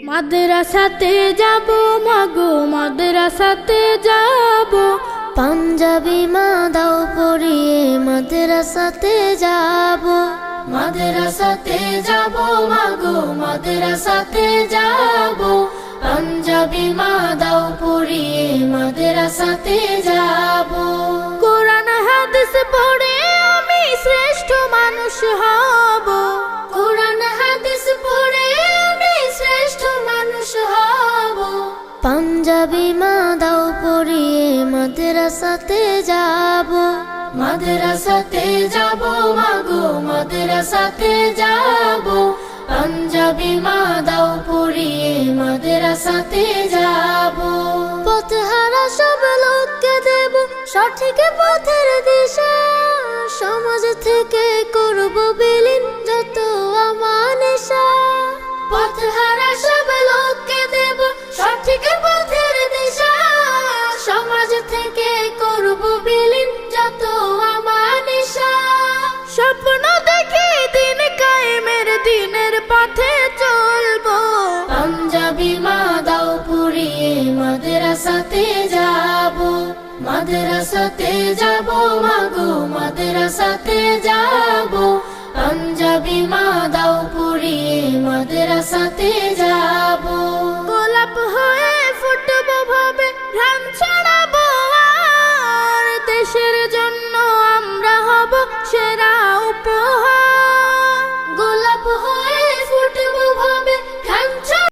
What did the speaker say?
মাদ্রাসাতে যাব মাগো মাদ্রাসাতে যাব, পাঞ্জাবি মা দাও পরিয়ে মাদ্রাসাতে যাব। মাদ্রাসাতে যাব মাগো মাদ্রাসাতে যাব, পাঞ্জাবি মা দাও পরিয়ে মাদ্রাসাতে যাব। কোরআন হাদিস পড়ে আমি শ্রেষ্ঠ মানুষ হব, কোরআন হাদিস পড়ে আমি শ্রেষ্ঠ মানুষ হব। পাঞ্জাবি মা দাও পরিয়ে মাদ্রাসাতে যাব। মাদ্রাসাতে যাব মাগো মাদ্রাসাতে যাব, পাঞ্জাবি মা দাও পরিয়ে মাদ্রাসাতে যাব। পথহারা সব লোককে দেব সঠিক পথের দিশা, সমাজ থেকে করব বিলীন যত আমানিশা। পথহারা সব লোককে দেব সঠিক পথের দিশা, সমাজ থেকে করব বিলীন যত আমানিশা। স্বপ্ন দেখি দিন কায়েমের দিনের পথে চলবো, পাঞ্জাবি মা দাও পরিয়ে মাদ্রাসাতে যাব। মাদ্রাসাতে যাব মাগো মাদ্রাসাতে যাব, পাঞ্জাবি মা দাও পরিয়ে মাদ্রাসাতে যাব।